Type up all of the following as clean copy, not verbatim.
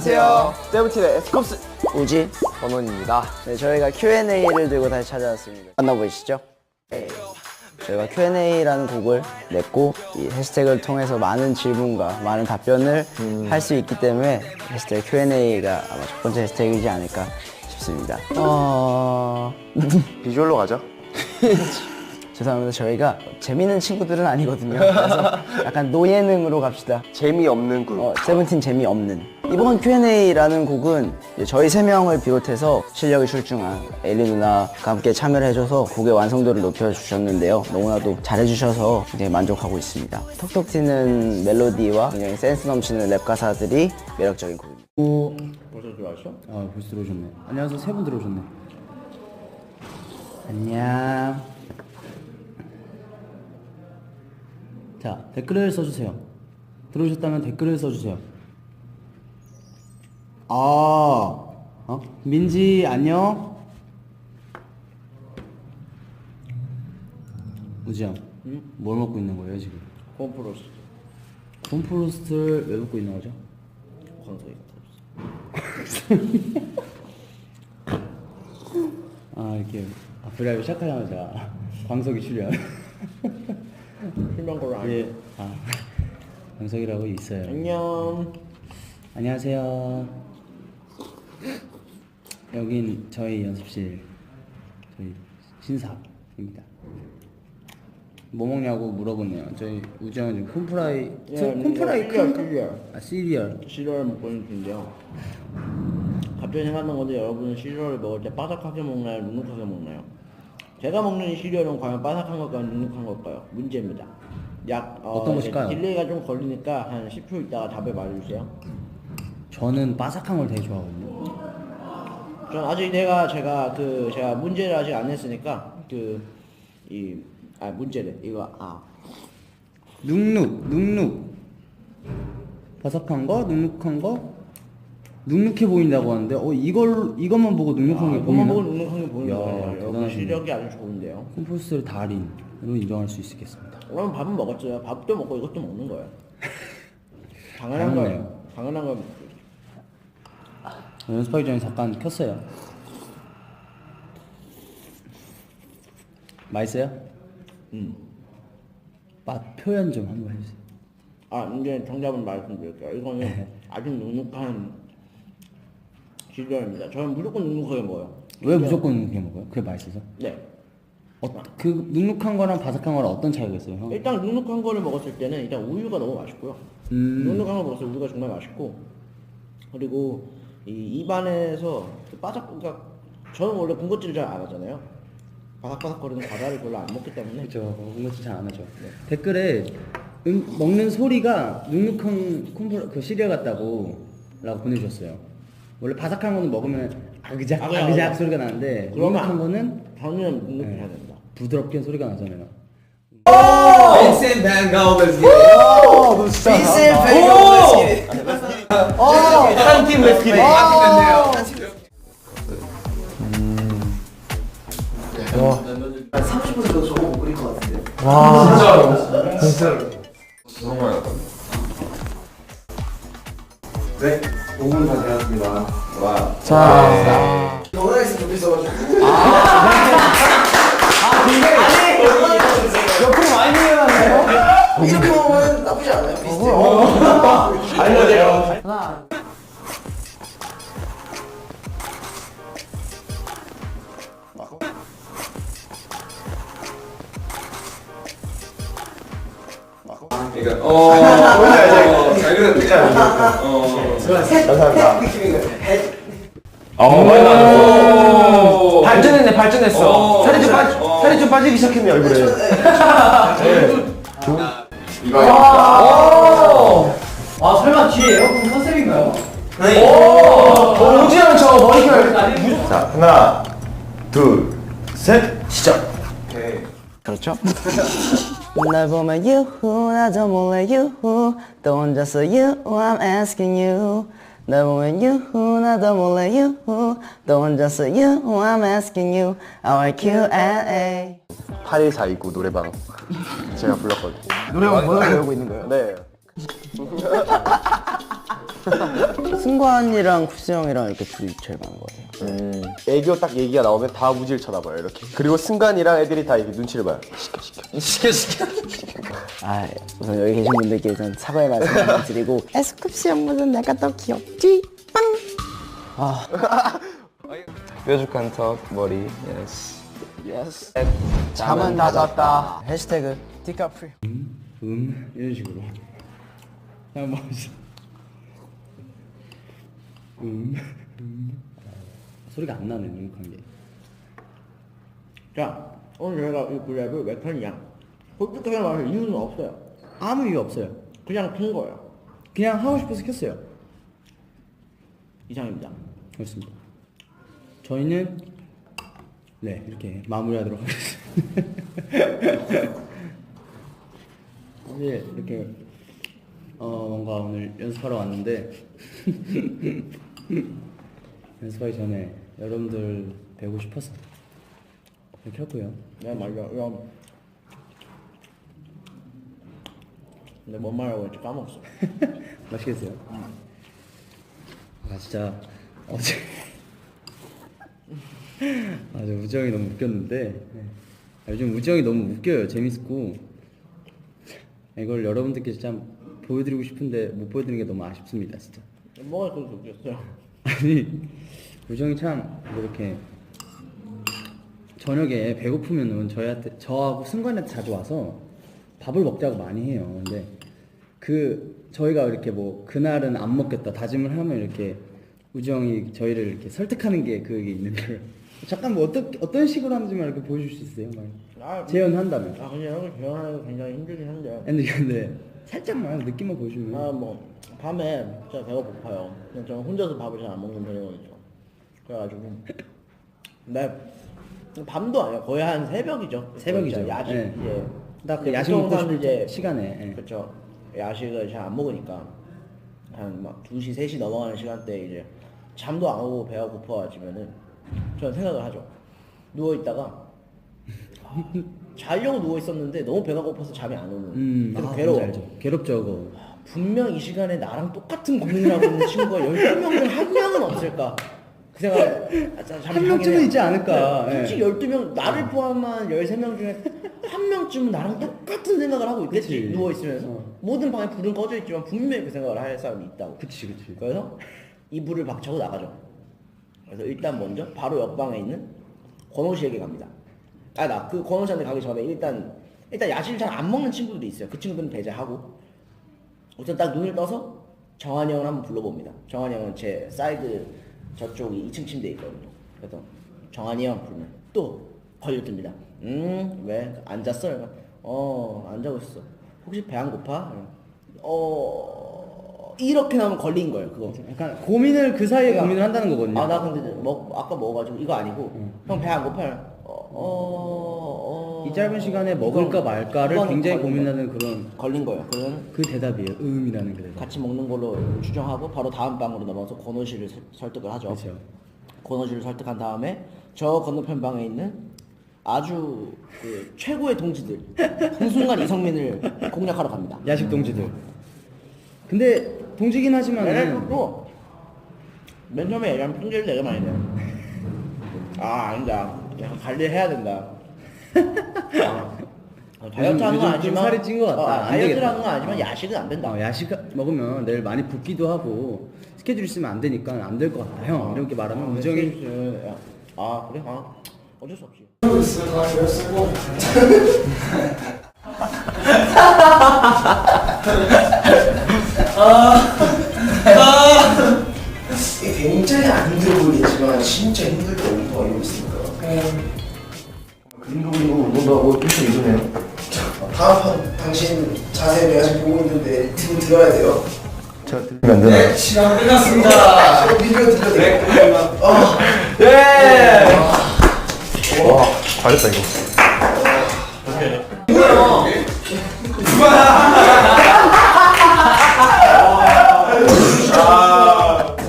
안녕하세요. 세븐틴의 에스쿱스 우지 권원입니다. 네, 저희가 Q&A를 들고 다시 찾아왔습니다. 만나보시죠. 네, 저희가 Q&A라는 곡을 냈고 이 해시태그를 통해서 많은 질문과 많은 답변을 할 수 있기 때문에 해시태그 Q&A가 아마 첫 번째 해시태그이지 않을까 싶습니다. 비주얼로 가죠. 죄송합니다. 저희가 재밌는 친구들은 아니거든요. 그래서 약간 노예능으로 갑시다. 재미없는 그룹. 세븐틴 재미없는. 이번 Q&A라는 곡은 이제 저희 세 명을 비롯해서 실력이 출중한 에일리 누나가 함께 참여를 해줘서 곡의 완성도를 높여주셨는데요. 너무나도 잘해주셔서 굉장히 만족하고 있습니다. 톡톡 튀는 멜로디와 굉장히 센스 넘치는 랩 가사들이 매력적인 곡입니다. 벌써 들어왔어? 아 벌써 들어오셨네. 안녕하세요. 세 분 들어오셨네. 안녕. 자, 댓글을 써주세요. 들어오셨다면 댓글을 써주세요. 민지 안녕. 우지영, 뭘 먹고 있는 거예요 지금? 홈프로스 콘프로스트를 왜 먹고 있는 거죠? 광석이가 이렇게 브라이브 시작하자마자 광석이 출연. 필요한 걸로 알고. 예, 광석이라고 있어요. 안녕. 안녕하세요. 여긴 저희 연습실, 저희 신사입니다. 뭐 먹냐고 물어보네요. 저희 우정은 지금 콘프라이, 콘프라이 시리얼. 시리얼 먹고 있는데요. 갑자기 생각난 건데 여러분은 시리얼을 먹을 때 바삭하게 먹나요? 눅눅하게 먹나요? 제가 먹는 이 시리얼은 과연 바삭한 걸까요? 눅눅한 걸까요? 문제입니다. 어떤 것일까요? 딜레이가 좀 걸리니까 한 10초 있다가 답을 말해주세요. 저는 바삭한 걸 되게 좋아하거든요. 전 아직 제가 문제를 아직 안 냈으니까 문제래 이거 눅눅. 바삭한 거, 눅눅한 거. 눅눅해 보인다고 하는데, 이것만 보고 눅눅한 게 이것만 보이나? 보고 눅눅한 게 보이는 야, 거예요. 여러분 대단하시네. 시력이 아주 좋은데요. 콘프로스트를 달인으로 인정할 수 있겠습니다. 그럼 밥은 먹었죠. 밥도 먹고 이것도 먹는 거예요. 당연한 당연해요. 거예요. 당연한 거. 연습하기 전에 잠깐 켰어요. 맛있어요? 맛 표현 좀 한번 해주세요. 이제 정답은 말씀드릴게요. 이거는 아주 눅눅한 시리얼입니다. 저는 무조건 눅눅하게 먹어요. 왜 무조건 눅눅하게 먹어요? 그게 맛있어서? 네. 그 눅눅한 거랑 바삭한 거랑 어떤 차이가 있어요, 형? 일단 눅눅한 거를 먹었을 때는 일단 우유가 너무 맛있고요. 눅눅한 걸 먹었을 때 우유가 정말 맛있고, 그리고 이 입안에서 그러니까 저는 원래 군것질을 잘 안 하잖아요. 바삭바삭거리는 과자를 별로 안 먹기 때문에. 그렇죠. 그런 거 잘 안 하죠. 댓글에 먹는 소리가 눅눅한 그 시리얼 같다고 라고 보내주셨어요. 원래 바삭한 거는 먹으면 아그작 소리가 나는데 눅눅한 거는 저는 눅눅해야 됩니다. 부드럽게 소리가 나잖아요. 빈센트 반 고, let's get it. 빈센트 반 고, let's get it. 한팀 let's get it. 한팀 됐네요. 30분도 저거 못 그릴 것 같은데. 진짜로. 너무 많이 났다. 네, 5분 다 되었습니다. 와. 자, 더 했으면 좋겠어가지고. 옆으로 많이 밀려났네요. 이렇게 보면 나쁘지 않아요. 비슷해요. 알려줘요. 하나. 그러니까 잘 그렸네. 감사합니다. 많이 나왔어. 발전했어. 살이 좀 빠지기 시작했네 얼굴에. 설마 뒤에 에어컨 컨셉인가요? 우지랑 저 머리결. 자, 하나, 둘, 셋, 시작. 그렇죠? 날 보면 유후 나도 몰래 유후 또 혼자서 you I'm asking you 날 보면 유후 나도 몰래 유후 또 혼자서 you I'm asking you our Q&A 8149 노래방 제가 불렀거든요. 노래방 번호 외우고 있는 거예요? 네. 승관이랑 쿠스 형이랑 이렇게 둘이 제일 많은 것 같아요. 애교 딱 얘기가 나오면 다 우지를 쳐다봐요 이렇게. 그리고 승관이랑 애들이 다 이렇게 눈치를 봐요. 시켜. 아, 우선 여기 계신 분들께 우선 사과의 말씀 드리고 에스쿱스 형보다 내가 더 귀엽지? 빵! 뾰족한 턱, 머리. 예스. 잠은 다 잤다. 해시태그 디카프리. 이런 식으로. 그냥 뭐 소리가 안 나네 눅눅한 게. 자, 오늘 저희가 이 브랩을 왜 켰냐? 솔직하게 말해서 이유는 없어요. 아무 이유 없어요. 그냥 킨 거예요. 그냥 하고 싶어서 켰어요. 이상입니다. 그렇습니다. 저희는 네 이렇게 마무리하도록 하겠습니다. 사실 이렇게 뭔가 오늘 연습하러 왔는데 연습하기 전에 여러분들 뵈고 싶어서 이렇게 켰고요. 네, 맞아요. 근데 뭔 말하고 했지 까먹었어. 맛있겠어요? 아 진짜 어제 저 우정이 너무 웃겼는데 요즘 우정이 너무 웃겨요. 재밌고 이걸 여러분들께 진짜 보여드리고 싶은데 못 보여드리는 게 너무 아쉽습니다 진짜. 뭐가 그렇게 웃겼어요? 아니 우정이 참 이렇게 저녁에 배고프면은 저하고 승관이한테 자주 와서 밥을 먹자고 많이 해요. 근데 저희가 이렇게 뭐 그날은 안 먹겠다 다짐을 하면 이렇게 우정이 저희를 이렇게 설득하는 게 그게 있는데 잠깐 뭐 어떤 식으로 하는지만 이렇게 보여줄 수 있어요? 재현한다면. 근데 형을 재현하기가 굉장히 힘들긴 한데. 근데 살짝만 느낌만 보여주면. 뭐 밤에 진짜 배가 고파요. 그냥 저는 혼자서 밥을 잘 안 먹는 편이거든요. 그래가지고 근데 밤도 아니야. 거의 한 새벽이죠. 새벽이죠. 야식. 네. 예. 딱 그 야식 보통 먹고 사람들 싶을 시간에. 예. 그렇죠. 야식을 잘 안 먹으니까 한 막 2시, 3시 넘어가는 시간대에 이제 잠도 안 오고 배가 고파지면은 저는 생각을 하죠. 누워 있다가 자려고 누워 있었는데 너무 배가 고파서 잠이 안 오는. 그래서 괴로워. 뭔지 알죠. 괴롭죠 그거. 분명 이 시간에 나랑 똑같은 고민을 하고 있는 친구가 12명 중 한 명은 없을까? 그 생각. 한 명쯤은 있지 않을까. 솔직히 12명, 나를 포함한 13명 중에 한 명쯤은 나랑 똑같은 생각을 하고 있겠지. 그치. 누워있으면서. 모든 방에 불은 꺼져 있지만 분명히 그 생각을 할 사람이 있다고. 그치. 그래서 이 불을 박차고 나가죠. 그래서 일단 먼저 바로 옆방에 있는 권호 씨에게 갑니다. 나 그 권호 씨한테 가기 전에 일단 야식을 잘 안 먹는 친구들이 있어요. 그 친구들은 배제하고 우선 딱 눈을 떠서 정한이 형을 한번 불러봅니다. 정한이 형은 제 사이드 저쪽이 2층 침대에 있거든요. 그래서 정한이 형 부르면 또 걸려듭니다. 왜? 안 잤어? 안 자고 있어. 혹시 배 안 고파? 이렇게 나오면 걸린 거예요. 그거. 약간 고민을 그 사이에 고민을 한다는 거거든요. 나 근데 아까 먹어가지고 이거 아니고 형 배 안 고파요? 이 짧은 시간에 먹을까 말까를 굉장히 고민하는 그런 걸린 거예요. 그건 그 대답이에요. 이라는 그 대답. 같이 먹는 걸로 추정하고 바로 다음 방으로 넘어서 권호 씨를 설득을 하죠. 그렇죠. 권호 씨를 설득한 다음에 저 건너편 방에 있는 아주 그 최고의 동지들 한순간 이성민을 공략하러 갑니다. 야식 동지들. 근데 동지긴 하지만 맨 처음에 얘기하면 핑계를 되게 많이 내요. 아니다. 그냥 관리해야 된다. 다이어트 하는 건 요즘 좀 아니지만 살이 찐 것 같다. 안 다이어트를 되겠다. 하는 건 아니지만 야식은 안 된다. 야식 먹으면 내일 많이 붓기도 하고 스케줄 있으면 안 되니까 안 될 것 같다 형 이렇게 말하면 우정이 그래? 어쩔 수 없지. 굉장히 안 힘들어 보이겠지만 진짜 힘들게 운동하고 있습니다. 그림도 그리고 운동도 하고 일도 이러네요. 다음 판 당신 자세히 아직 보고 있는데 뒤로 들어야 돼요. 제가 들으면 안 되나요? 네, 시간 끝났습니다. 비디오 들려야 돼요. 예! 와 잘했다 이거.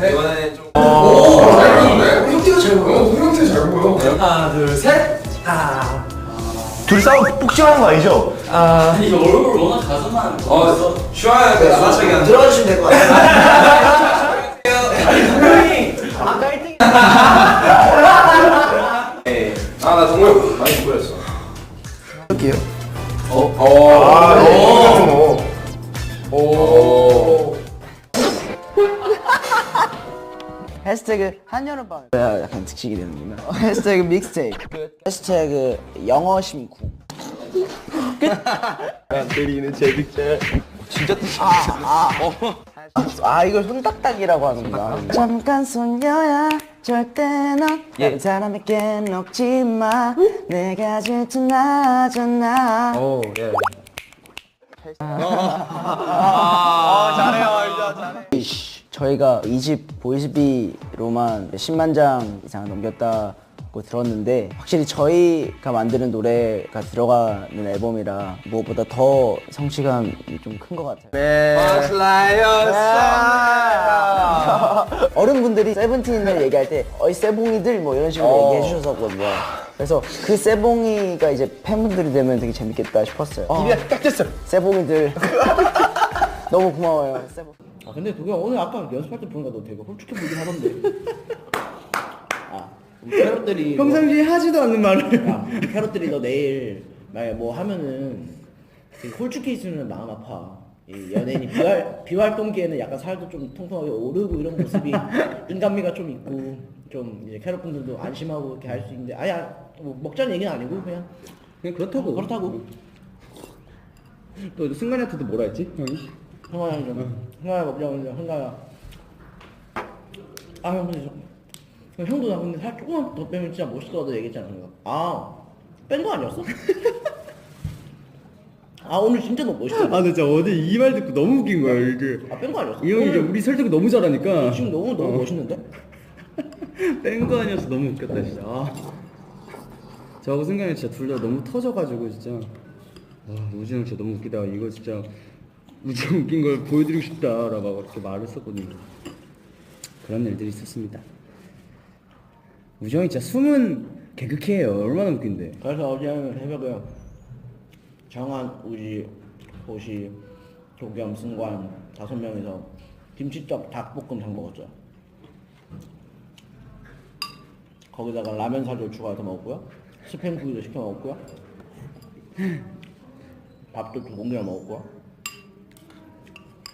이번에 좀 형태가 잘 보여. 형태 잘 보여. 하나, 둘, 셋. 둘이 싸우고 복싱하는 거 아니죠? 이거 얼굴 워낙 가슴만. 시원하게 나가시게 들어가주시면 될 것 같아요. 나 정말 많이 보였어. 할게요. 해시태그 한여름밤 약간 특식이 되는구나. 해시태그 믹스테이프. 해시태그 영어 심쿵. 안 때리는 제득자. 이걸 손딱딱이라고 하는구나. 잠깐 손녀야 절대 넌 다른 사람에게 녹지 마. 내가 질투나잖아. 예. 저희가 2집 보이즈비로만 10만 장 이상 넘겼다고 들었는데 확실히 저희가 만드는 노래가 들어가는 앨범이라 무엇보다 더 성취감이 좀 큰 것 같아요. 어른분들이 세븐틴을 얘기할 때 어이 세봉이들 뭐 이런 식으로 얘기해 주셨었거든요. 그래서 그 세봉이가 이제 팬분들이 되면 되게 재밌겠다 싶었어요. 입이 딱 됐어. 세봉이들 너무 고마워요. 세봉. 근데 도겸 오늘 아까 연습할 때 보니까 너 되게 홀쭉해 보이긴 하던데. 우리 캐럿들이 평상시에 하지도 않는 말을. 우리 캐럿들이 너 내일 만약 뭐 하면은 되게 홀쭉해 있으면 마음 아파. 이 연예인이 비활동기에는 약간 살도 좀 통통하게 오르고 이런 모습이 인간미가 좀 있고 좀 이제 캐럿분들도 안심하고 이렇게 할 수 있는데 뭐 먹자는 얘기는 아니고 그냥 그렇다고. 그렇다고. 또 승관이한테도 뭐라 했지 형이? 형아야 형아야 먹자고 형아야. 형 근데 형도 나 근데 살 조금만 더 빼면 진짜 멋있다고 얘기했잖아. 뺀 거 아니었어? 오늘 진짜 너무 멋있어. 근데 진짜 어제 이 말 듣고 너무 웃긴 거야 이게. 뺀 거 아니었어? 이 형이 이제 우리 설득을 너무 잘하니까. 지금 너무 멋있는데? 뺀 거 아니어서 너무 웃겼다 진짜. 저하고 승관이 진짜 둘 다 너무 터져가지고 진짜. 우지 형 진짜 너무 웃기다. 이거 진짜 우지 형 웃긴 걸 보여드리고 싶다라고 그렇게 말을 했었거든요. 그런 일들이 있었습니다. 우지 형이 진짜 숨은 개그캐예요. 얼마나 웃긴데. 그래서 어제 새벽에 정한, 우지, 호시, 도겸, 승관 5명이서 김치떡 닭볶음탕 먹었죠. 거기다가 라면 사절 추가해서 먹었고요. 스팸 구이도 시켜 먹었고요. 밥도 2공기나 먹었고요.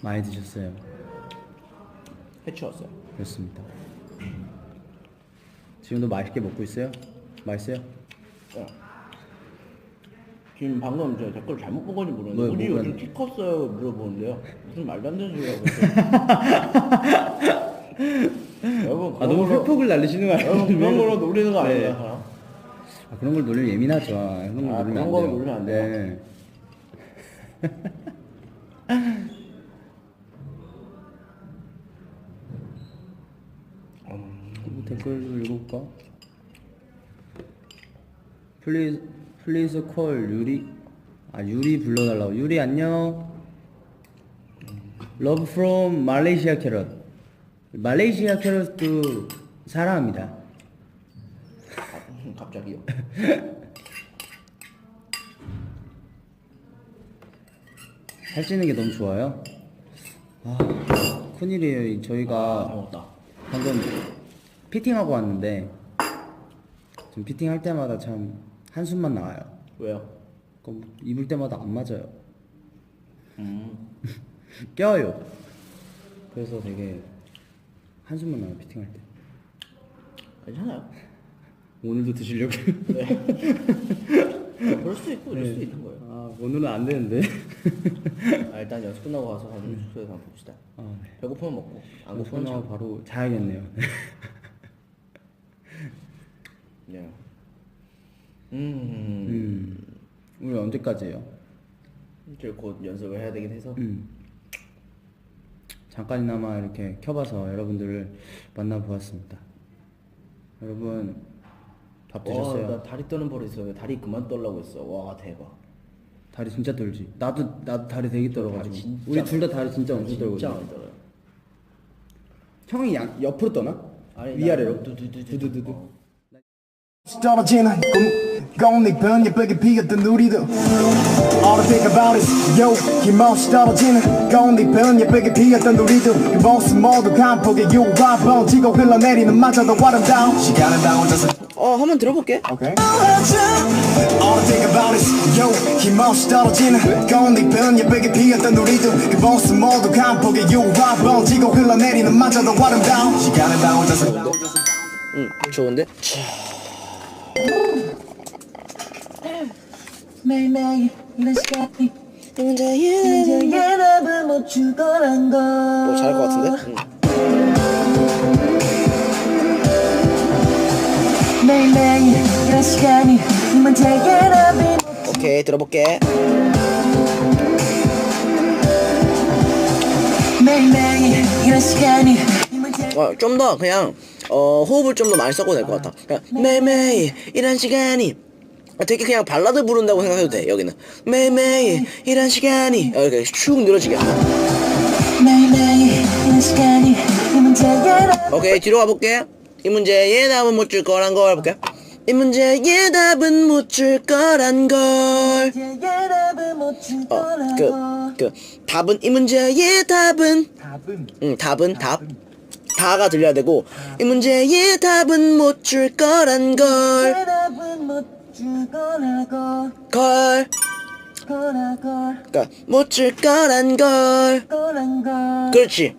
많이 드셨어요. 해치웠어요. 그렇습니다. 지금도 맛있게 먹고 있어요? 맛있어요? 네. 지금 방금 저 댓글 잘못 본 건지 모르는데 뭐요, 우지 뭐가? 요즘 키 컸어요 물어보는데요. 무슨 말도 안 되는 소리 하고 있어요. 여러분 너무 획폭을 날리시는 거 여러분 아니에요? 그런 걸로 놀리는 거 네. 아니에요? 그런 걸 놀리면 예민하죠. 그런 걸 놀리면 그런 안 걸 돼요. 놀리면 안 돼요? 네. 댓글도 읽어볼까? 플리즈 콜 유리. 유리 불러달라고. 유리 안녕. Love from 말레이시아 캐럿. 말레이시아 캐럿도 사랑합니다. 갑자기요. 살찌는 게 너무 좋아요. 큰일이에요. 저희가 다 먹었다. 방금 피팅하고 왔는데 지금 피팅할 때마다 참 한숨만 나와요. 왜요? 입을 때마다 안 맞아요. 껴요. 그래서 되게 한숨만 나요 피팅할 때. 괜찮아요. 오늘도 드시려고? 네. 그럴 수도 있고 이럴 수도 있는 거예요. 오늘은 안 되는데. 일단 연습 끝나고 와서 다시 숙소에서 한번 봅시다. 네. 배고프면 먹고 안 고프면 끝나고 바로 자야겠네요. 네. 우리 언제까지예요? 이제 곧 연습을 해야 되긴 해서. 잠깐이나마 이렇게 켜봐서 여러분들을 만나보았습니다. 여러분 밥 드셨어요? 나 다리 떠는 버릇 있어. 다리 그만 떨라고 했어. 와 대박. 다리 진짜 떨지. 나도 다리 되게 떨어가지고. 다리 진짜 우리 둘 다 다리 진짜 엄청 진짜 떨거든. 많이 떨어요. 형이 옆으로 떠나? 아니, 위아래로? 두두두두. 두두두두. 떨어지는 꽃잎은 예쁘게 피었던 우리도 All I think about is yo 힘없이 떨어지는 꽃잎은 예쁘게 피었던 우리도 그 모습 모두 간폭에 유화 번지고 흘러내리는 마저도 아름다운 시간은 다 혼자서 한번 들어볼게. Okay. All I think about is yo 힘없이 떨어지는 꽃잎은 예쁘게 피었던 우리도 그 모습 모두 간폭에 유화 번지고 흘러내리는 마저도 아름다운 시간은 다 혼자서 좋은데? 매일매일 이런 시간이 문제의 답을 못 줄 거란 걸. 잘할 것 같은데? 매일매일 이런 시간이 문제의 답을 오케이, 들어볼게. 매일매일 이런 시간이 좀 더 그냥 호흡을 좀 더 많이 써도 될 것 같아. 그냥 매일매일 이런 시간이 되게 그냥 발라드 부른다고 생각해도 돼. 여기는 매일매일 이런 시간이 이렇게 쭉 늘어지게. 매일매일 이런 시간이 문제의 답. 오케이, 뒤로 가볼게. 이 문제의 답은 못 줄 거란 걸 볼게. 이 문제의 답은 못 줄 거란 걸. 문제의 답을 못 줄 거란 걸. 답은 이 문제의 답은 답은 다가 들려야 되고 이 문제의 답은 못 줄 거란 걸. 답은 못 줄 거라고 걸. 거라고 그러니까 못 줄 거란 걸. 거란 걸. 그렇지.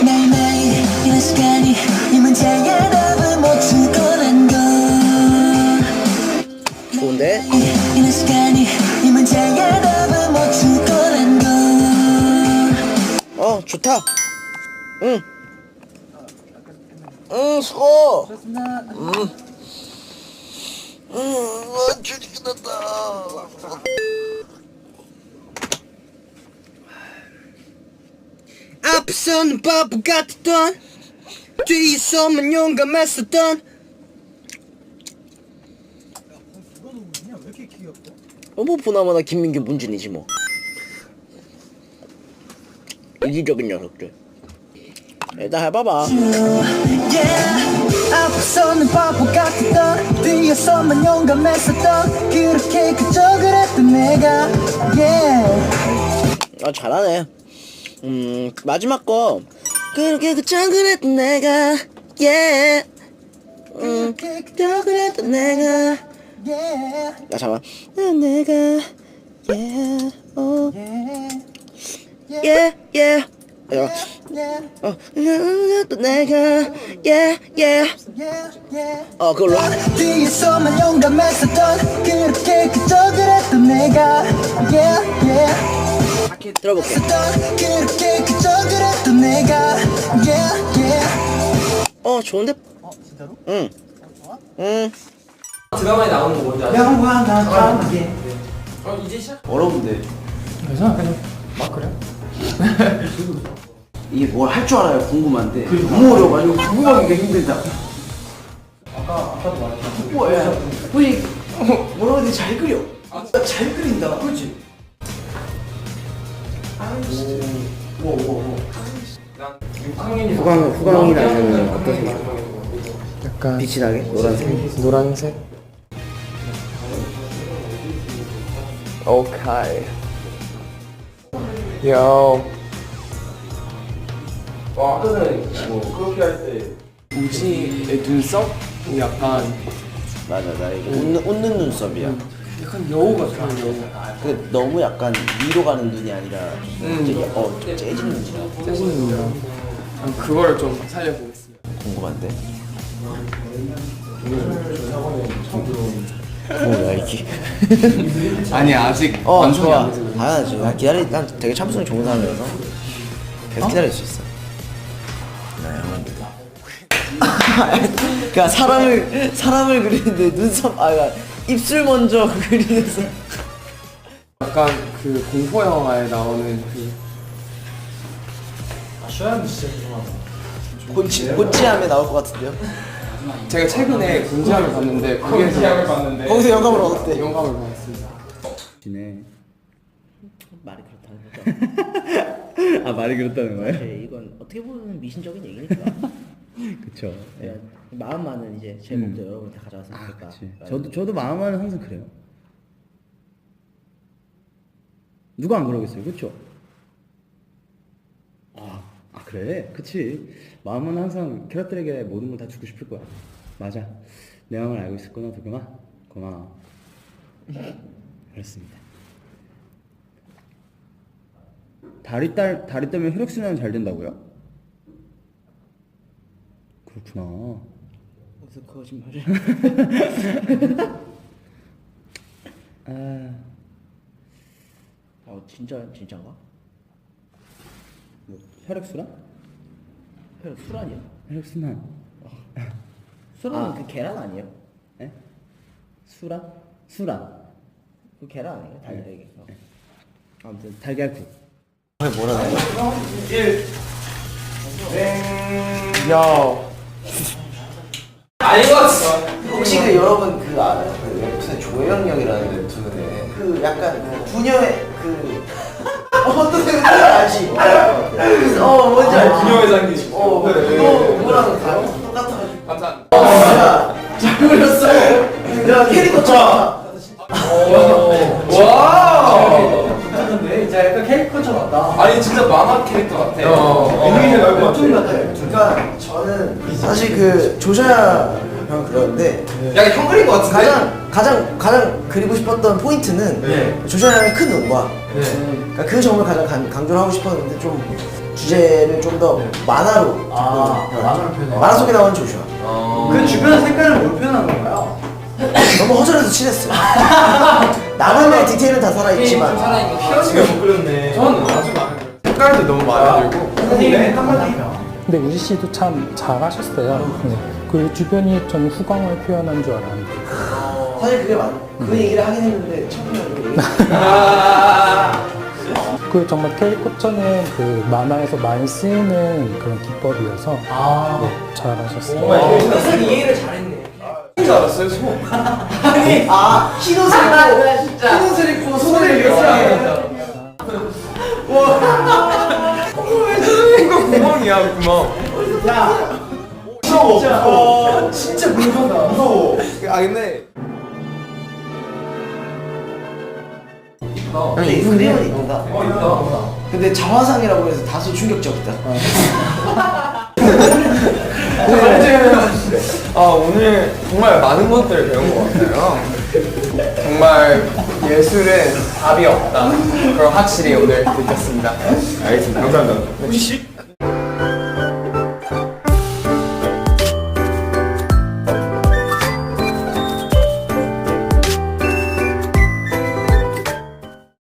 매일매일 이런 시간이 이 문제의 답을 못 줄 거란 걸. 좋은데? 이런 시간이 이 문제의 답을 못 줄 거란 걸. 좋다. 수고. 완전히 끝났다. 앞서는 바보 같았던 뒤에서만 용감했었던 뭐 보나마나 김민규 문준이지 뭐. 이기적인 녀석들. 일단 해봐봐. Yeah. 앞서는 바보 같았던 뒤에서만 용감했었던 그렇게 그저 그랬던 내가 yeah. 잘하네. 마지막 거 그렇게 그저 그랬던 내가 yeah. 그저 그랬던 내가 yeah. 잠깐만. 내가 yeah. yeah yeah. Yeah. 또 내가 yeah yeah. 그걸로 뒤에서만 용감했었던 그렇게 그저 그랬던 내가 yeah yeah. 들어볼게. 그렇게 그저 그랬던 내가 yeah yeah. 좋은데? 진짜로? 응. 드라마에 나오는 거 뭔지 아세요? 영화 나 함께. 이제 시작. 어려운데. 괜찮아. 막 그래? 이게 뭘 할 줄 알아요? 궁금한데. 너무 어려워가지고 궁금하기가 힘들다. 아까도 말했잖아. 뭐야? 우리 뭐라고 해야 돼? 잘 그려. 잘 그린다. 그렇지? 후광이 나면 어떤 색이야? 약간 빛이 나게? 노란색? 노란색. 오케이. 요. 아까는 뭐 그렇게 할 때 우지의 눈썹? 약간 맞아, 나 이게 웃는 눈썹이야. 약간 여우 같아. 여우. 그 너무 약간 위로 가는 눈이 아니라 재진 눈이야. 짜증 눈이야. 그거를 좀 살려보겠습니다. 궁금한데? 뭐야 이게? 아니 아직 좋아. 당연하지. 난 되게 참성이 좋은 사람이라서 계속 기다릴 수 있어. 그러니까 사람을 그리는데 눈썹 그러니까 입술 먼저 그리는 사람. 약간 그 공포 영화에 나오는 그 곤치암에 나올 것 같은데요? 제가 최근에 군지함을 봤는데 거기서 거기서 영감을 얻었대. 영감을 받았습니다. 말이 그렇다는 거죠. 아 말이 그렇다는 거예요? 이건 어떻게 보면 미신적인 얘기니까. 그쵸. 예. 마음만은 이제 제 몸도 여러분한테 가져왔으면 좋겠다. 그치. 저도 마음은 항상 그래요. 누가 안 그러겠어요, 그쵸? 그래, 그치. 마음은 항상 캐럿들에게 모든 걸 다 주고 싶을 거야. 맞아. 내 마음을 알고 있었구나, 도겸아. 고마워. 그렇습니다. 다리 따면 혈액순환 잘 된다고요? 그렇구나. 무슨 거짓말을? 진짜인가? 뭐, 혈액순환? 술아니야? 혈액순환. 술아는 그 계란 아니에요? 에? 수란? 수란. 그 계란 아니에요? 달걀이. 아무튼 달걀국. 아닌 것 같아. 혹시 그 여러분 그 알아요? 그 웹툰의 조혜영역이라는 웹툰에 그 약간 그 부녀의 그 어떤 애 알지? 뭔지 알지? 분녀 회장님. 그거 뭐랑 다 똑같아가지고. 감사합니다. 잘 그렸어. 야 캐릭터처럼. 와. 괜찮은데? 진짜 약간 캐릭터처럼 같다. 아니 진짜 만화 캐릭터 같아. 애니메이션 나올 것 같아. 그러니까 저는 사실 그 조샤 형 그렸는데 약간 형 그린 것 같은데. 가장 그리고 싶었던 포인트는 조샤 형의 큰 눈과 그러니까 그 점을 가장 강조를 하고 싶었는데 좀 주제를 좀 더 만화로 만화 속에 나오는 조슈아. 그 주변의 색깔은 뭘 표현한 건가요? 너무 허전해서 친했어요. 나만의 디테일은 다 살아있지만 피어싱을 못 그렸네. 저는 아주 마음에 들어요. 색깔도 너무 마음에 들고. 근데 우지 씨도 참 잘하셨어요. 네. 그 주변이 전 후광을 표현한 줄 알았는데. 사실 그게 맞아. 그 얘기를 하긴 했는데 처음에 그 정말 캐리커처는 그 만화에서 많이 쓰이는 그런 기법이어서 네, 잘하셨어요. 이해를 잘했네. 줄 알았어요, 소. 아니 흰옷을 입고 손을 이렇게 이거 구멍이야, 구멍. 진짜 무서워. 무서워. 아 근데 근데 이 그림은 이쁘다. 이쁘다. 근데 자화상이라고 해서 다소 충격적이다. 오늘 정말 많은 것들을 배운 것 같아요. 정말 예술은 답이 없다. 그걸 확실히 오늘 느꼈습니다. 알겠습니다. 감사합니다. 혹시